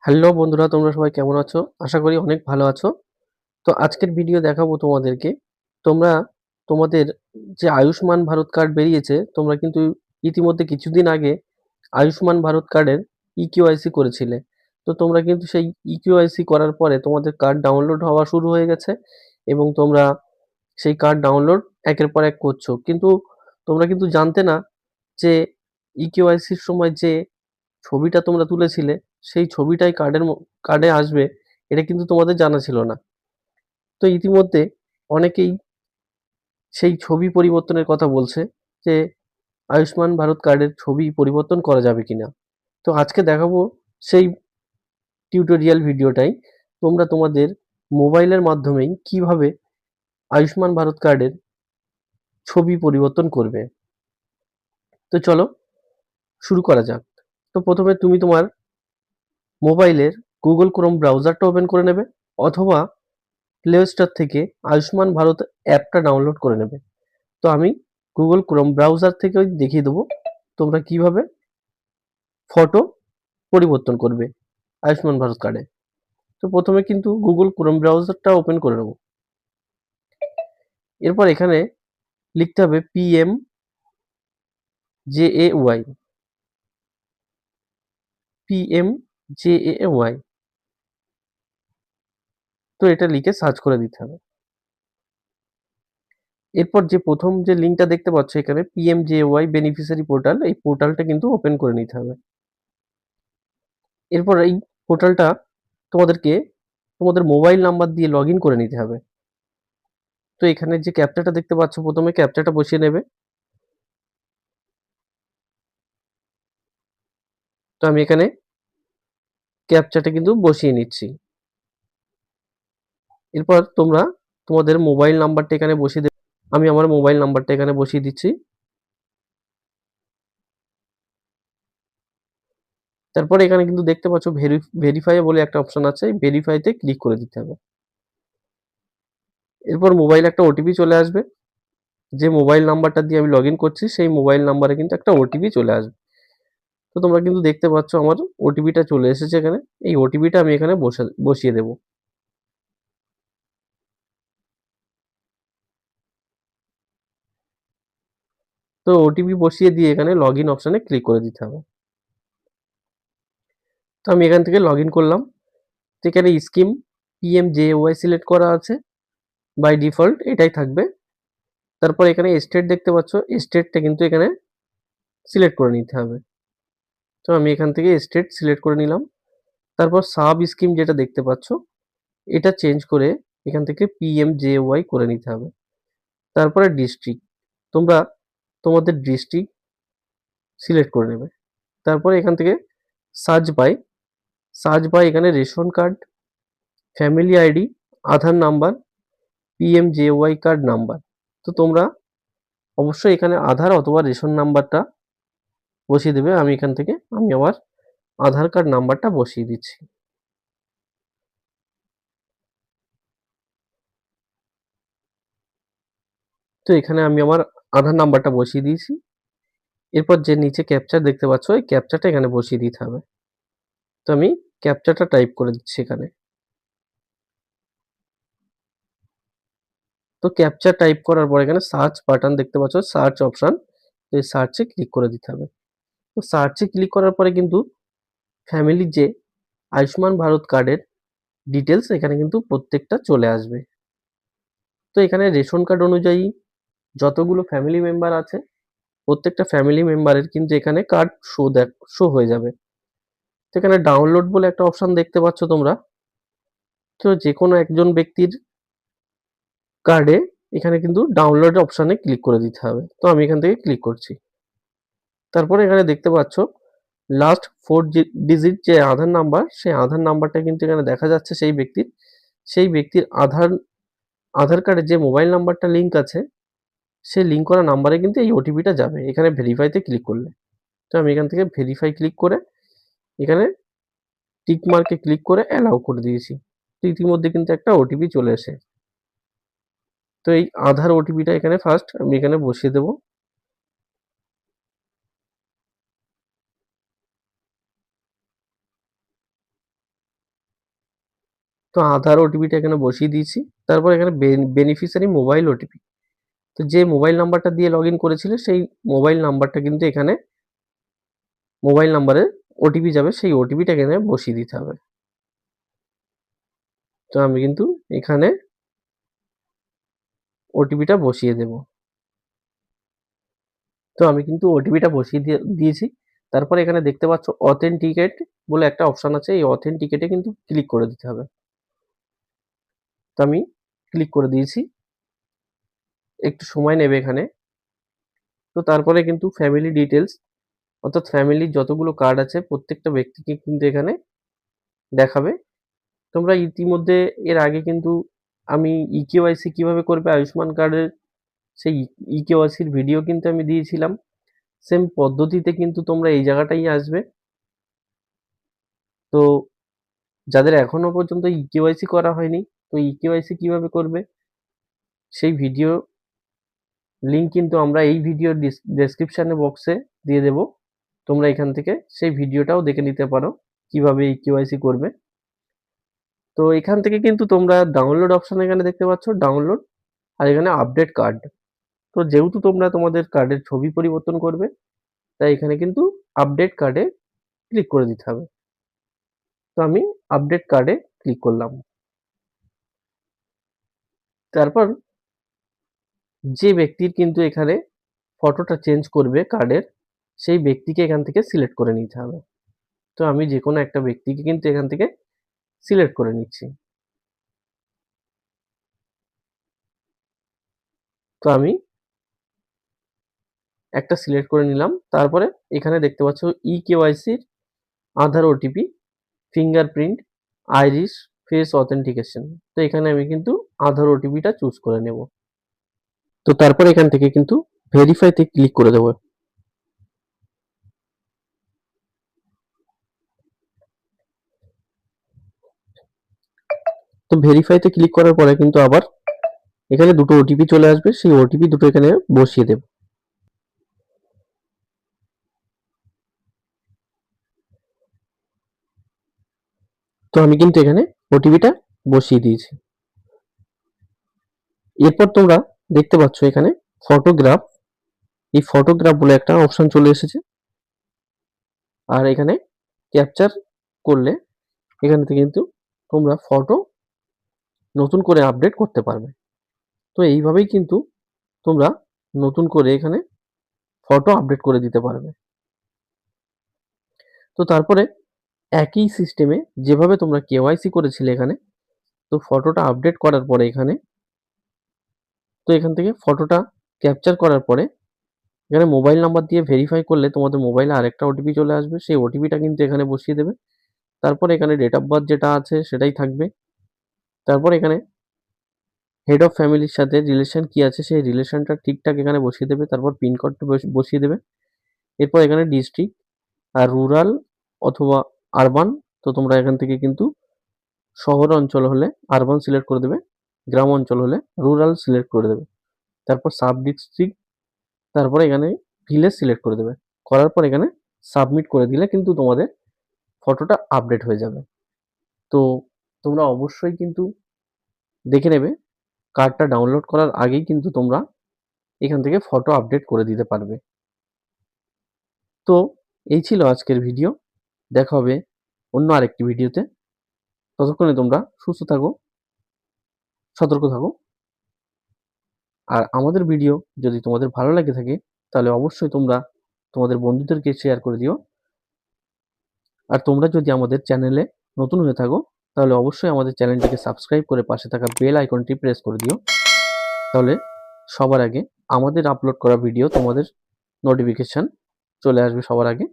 Hello বন্ধুরা, তোমরা সবাই কেমন আছো? আশা করি অনেক ভালো আছো। তো আজকের ভিডিও দেখাবো তোমাদেরকে। তোমরা তোমাদের যে আয়ুষ্মান ভারত কার্ড বেরিয়েছে, তোমরা কিন্তু ইতিমধ্যে কিছুদিন আগে আয়ুষ্মান ভারত কার্ডের ইকেওয়াইসি করেছিলে। তো তোমরা কিন্তু সেই ইকেওয়াইসি করার পরে তোমাদের কার্ড ডাউনলোড হওয়া শুরু হয়ে গেছে এবং তোমরা সেই কার্ড ডাউনলোড একের পর এক করছো। কিন্তু তোমরা কিন্তু জানতে না যে ইকেওয়াইসির সময় যে ছবিটা তোমরা তুলেছিলে, সেই ছবিটাই কার্ডে আসবে, এটা কিন্তু তোমাদের জানা ছিল না। তো ইতিমধ্যে অনেকেই সেই ছবি পরিবর্তনের কথা বলছে যে, আয়ুষ্মান ভারত কার্ডের ছবি পরিবর্তন করা যাবে কিনা? তো আজকে দেখাবো সেই টিউটোরিয়াল ভিডিওটাই। তোমরা তোমাদের মোবাইলের মাধ্যমেই কিভাবে আয়ুষ্মান ভারত কার্ডের ছবি পরিবর্তন করবে। তো চলো শুরু করা যাক। তো প্রথমে তুমি তোমার মোবাইলের Google Chrome ব্রাউজারটা ওপেন করে নেবে অথবা প্লে স্টোর থেকে আয়ুষ্মান ভারত অ্যাপটা ডাউনলোড করে নেবে। তো আমি Google Chrome ব্রাউজার থেকেই দেখিয়ে দেবো তোমরা কিভাবে ফটো পরিবর্তন করবে আয়ুষ্মান ভারত কার্ডে। তো প্রথমে কিন্তু Google Chrome ব্রাউজারটা ওপেন করে নেব। এরপর এখানে লিখতে হবে PMJAY, PMJAY। তো এটা লিখে সার্চ করে দিতে হবে। এরপর যে প্রথম যে লিঙ্কটা দেখতে পাচ্ছ এখানে PMJAY বেনিফিশিয়ারি পোর্টাল, এই পোর্টালটা কিন্তু ওপেন করে নিতে হবে। এরপর এই পোর্টালটা তোমাদেরকে তোমাদের মোবাইল নাম্বার দিয়ে লগইন করে নিতে হবে। তো এখানে যে ক্যাপচাটা দেখতে পাচ্ছ, প্রথমে ক্যাপচাটা বসিয়ে নেবে। তো আমি এখানে ক্যাপচাটা কিন্তু বসিয়ে নিচ্ছি। এরপর তোমরা তোমাদের মোবাইল নাম্বারটা এখানে বসিয়ে দেবে। আমি আমার মোবাইল নাম্বারটা এখানে বসিয়ে দিচ্ছি। তারপরে এখানে কিন্তু দেখতে পাচ্ছ ভেরিফাই বলে একটা অপশন আছে, এই ভেরিফাইতে ক্লিক করে দিতে হবে। এরপর মোবাইলে একটা ওটিপি চলে আসবে। যে মোবাইল নাম্বারটা দিয়ে আমি লগইন করছি সেই মোবাইল নাম্বারে কিন্তু একটা ওটিপি চলে আসবে। তো তোমরা কিন্তু দেখতে পাচ্ছ আমার ওটিপিটা চলে এসেছে এখানে। এই ওটিপিটা আমি এখানে বসিয়ে দেব। তো ওটিপি বসিয়ে দিয়ে এখানে লগইন অপশনে ক্লিক করে দিতে হবে। তো আমি এখান থেকে লগইন করলাম। তো এখানে স্কিম PMJAY সিলেক্ট করা আছে, বাই ডিফল্ট এটাই থাকবে। তারপর এখানে স্টেট দেখতে পাচ্ছ, স্টেটটা কিন্তু এখানে সিলেক্ট করে নিতে হবে। তো আমি এখান থেকে স্টেট সিলেক্ট করে নিলাম। তারপর সাব স্কিম যেটা দেখতে পাচ্ছ, এটা চেঞ্জ করে এখান থেকে PMJAY করে নিতে হবে। তারপরে ডিস্ট্রিক্ট, তোমরা তোমাদের ডিস্ট্রিক্ট সিলেক্ট করে নেবে। তারপরে এখান থেকে সার্চ বাই, এখানে রেশন কার্ড, ফ্যামিলি আইডি, আধার নাম্বার, PMJAY কার্ড নাম্বার। তো তোমরা অবশ্যই এখানে আধার অথবা রেশন নাম্বারটা বসিয়ে দেবে। আমি এখান থেকে আমার আধার কার্ড নাম্বারটা বসিয়ে দিচ্ছি। তো এখানে আমি আমার আধার নাম্বারটা বসিয়ে দিয়েছি। এরপর যে নিচে ক্যাপচা দেখতে পাচ্ছ, এই ক্যাপচাটা এখানে বসিয়ে দিতে হবে। তো আমি ক্যাপচাটা টাইপ করে দিচ্ছি এখানে। তো ক্যাপচা টাইপ করার পর এখানে সার্চ বাটন দেখতে পাচ্ছ, সার্চ অপশন। তো এই সার্চে ক্লিক করে দিতে হবে। তো সার্চে ক্লিক করার পরে কিন্তু ফ্যামিলির যে আয়ুষ্মান ভারত কার্ডের ডিটেলস এখানে কিন্তু প্রত্যেকটা চলে আসবে। তো এখানে রেশন কার্ড অনুযায়ী যতগুলো ফ্যামিলি মেম্বার আছে, প্রত্যেকটা ফ্যামিলি মেম্বারের কিন্তু এখানে কার্ড শো হয়ে যাবে। তো এখানে ডাউনলোড বলে একটা অপশন দেখতে পাচ্ছ তোমরা। তো যেকোনো একজন ব্যক্তির কার্ডে এখানে কিন্তু ডাউনলোড অপশনে ক্লিক করে দিতে হবে। তো আমি এখান থেকে ক্লিক করছি। তারপরে এখানে দেখতে পাচ্ছ লাস্ট 4 ডিজিট যে আধার নাম্বার, সেই আধার নাম্বারটা কিন্তু এখানে দেখা যাচ্ছে সেই ব্যক্তির আধার কার্ডে যে মোবাইল নাম্বারটা লিঙ্ক আছে, সেই লিঙ্ক করা নাম্বারে কিন্তু এই ওটিপিটা যাবে এখানে ভেরিফাইতে ক্লিক করলে। তো আমি এখান থেকে ভেরিফাই ক্লিক করে এখানে টিক মার্কে ক্লিক করে অ্যালাউ করে দিয়েছি। তো ইতিমধ্যে কিন্তু একটা ওটিপি চলে এসে। তো এই আধার ওটিপিটা এখানে ফার্স্ট আমি এখানে বসিয়ে দেব। তো আধার ওটিপিটা এখানে বসিয়ে দিয়েছি। তারপর এখানে বেনিফিশিয়ারি মোবাইল ওটিপি। তো যে মোবাইল নাম্বারটা দিয়ে লগইন করেছিলে সেই মোবাইল নাম্বারটা কিন্তু এখানে মোবাইল নাম্বারে ওটিপি যাবে, সেই ওটিপিটা এখানে বসিয়ে দিতে হবে। তো আমি কিন্তু এখানে ওটিপিটা বসিয়ে দেব। তো আমি কিন্তু ওটিপিটা বসিয়ে দিয়েছি। তারপরে এখানে দেখতে পাচ্ছ অথেন্টিকেট বলে একটা অপশন আছে। এই অথেন্টিকেটে কিন্তু ক্লিক করে দিতে হবে। তো আমি ক্লিক করে দিয়েছি। একটু সময় নেবে এখানে। তো তারপরে কিন্তু ফ্যামিলি ডিটেইলস অর্থাৎ ফ্যামিলির যতগুলো কার্ড আছে প্রত্যেকটা ব্যক্তিকে কিন্তু এখানে দেখাবে। তোমরা ইতিমধ্যে এর আগে কিন্তু আমি ইকেওয়াইসি কিভাবে করবে আয়ুষ্মান কার্ডের সেই ইকেওয়াইসির ভিডিও কিন্তু আমি দিয়েছিলাম। সেম পদ্ধতিতে কিন্তু তোমরা এই জায়গাটাই আসবে। তো যাদের এখনো পর্যন্ত ইকেওয়াইসি করা হয়নি, তো ইকেওয়াইসি কিভাবে করবে সেই ভিডিও লিঙ্ক কিন্তু আমরা এই ভিডিওর ডেসক্রিপশনে বক্সে দিয়ে দেব। তোমরা এখান থেকে সেই ভিডিওটাও দেখে নিতে পারো কিভাবে ইকেওয়াইসি করবে। তো এখান থেকে কিন্তু তোমরা ডাউনলোড অপশন এখানে দেখতে পাচ্ছ, ডাউনলোড আর এখানে আপডেট কার্ড। তো যেহেতু তোমরা তোমাদের কার্ডের ছবি পরিবর্তন করবে, তাই এখানে কিন্তু আপডেট কার্ডে ক্লিক করে দিতে হবে। তো আমি আপডেট কার্ডে ক্লিক করলাম। তারপর যে ব্যক্তির কিন্তু এখানে ফটোটা চেঞ্জ করবে কার্ডের, সেই ব্যক্তিকে এখান থেকে সিলেক্ট করে নিতে হবে। তো আমি যেকোনো একটা ব্যক্তিকে কিন্তু এখান থেকে সিলেক্ট করে নিচ্ছি। তো আমি একটা সিলেক্ট করে নিলাম। তারপরে এখানে দেখতে পাচ্ছ ইকেওয়াইসির Aadhaar OTP, fingerprint, iris, face authentication. তো এখানে আমি কিন্তু আধার ওটিপিটা চুজ করে নেব। তো তারপর এখান থেকে কিন্তু ভেরিফাইতে ক্লিক করে দেবো। তো ভেরিফাইতে ক্লিক করার পরে কিন্তু আবার এখানে দুটো ওটিপি চলে আসবে, সেই ওটিপি দুটো এখানে বসিয়ে দেব। তো আমি কিন্তু এখানে ওটিপিটা বসিয়ে দিয়েছি। এরপর তোমরা দেখতে পাচ্ছ এখানে ফটোগ্রাফ, এই ফটোগ্রাফ বলে একটা অপশন চলে এসেছে। আর এখানে ক্যাপচার করলে এখান থেকে কিন্তু তোমরা ফটো নতুন করে আপডেট করতে পারবে। তো এইভাবেই কিন্তু তোমরা নতুন করে এখানে ফটো আপডেট করে দিতে পারবে। তো তারপরে একই সিস্টেমে যেভাবে তোমরা কেওয়াইসি করেছিলে এখানে, তো ফটোটা আপডেট করার পরে এখানে, তো এখান থেকে ফটোটা ক্যাপচার করার পরে এখানে মোবাইল নাম্বার দিয়ে ভেরিফাই করলে তোমাদের মোবাইলে আরেকটা ওটিপি চলে আসবে। সেই ওটিপিটা কিন্তু এখানে বসিয়ে দেবে। তারপর এখানে ডেট অফ বার্থ যেটা আছে সেটাই থাকবে। তারপর এখানে হেড অফ ফ্যামিলির সাথে রিলেশন কি আছে সেই রিলেশনটা ঠিকঠাক এখানে বসিয়ে দেবে। তারপর পিন কোডটা বসিয়ে দেবে। এরপর এখানে ডিস্ট্রিক্ট আর রুরাল অথবা আরবান, তো তোমরা এখান থেকে কিন্তু শহর অঞ্চল হলে আরবান সিলেক্ট করে দেবে, গ্রাম অঞ্চল হলে রুরাল সিলেক্ট করে দেবে। তারপর সাব ডিস্ট্রিক্ট, তারপরে এখানে ভিলেজ সিলেক্ট করে দেবে। করার পর এখানে সাবমিট করে দিলে কিন্তু তোমাদের ফটোটা আপডেট হয়ে যাবে। তো তোমরা অবশ্যই কিন্তু দেখে নেবে কার্ডটা ডাউনলোড করার আগেই কিন্তু তোমরা এখান থেকে ফটো আপডেট করে দিতে পারবে। তো এই ছিল আজকের ভিডিও। দেখা হবে অন্য আরেকটি ভিডিওতে। ততক্ষণে তোমরা সুস্থ থাকো, সতর্ক থাকো। আর আমাদের ভিডিও যদি তোমাদের ভালো লাগে থাকে তাহলে অবশ্যই তোমরা তোমাদের বন্ধুদেরকে শেয়ার করে দিও। আর তোমরা যদি আমাদের চ্যানেলে নতুন হয়ে থাকো তাহলে অবশ্যই আমাদের চ্যানেলটিকে সাবস্ক্রাইব করে পাশে থাকা বেল আইকনটি প্রেস করে দিও। তাহলে সবার আগে আমাদের আপলোড করা ভিডিও তোমাদের নোটিফিকেশন চলে আসবে সবার আগে।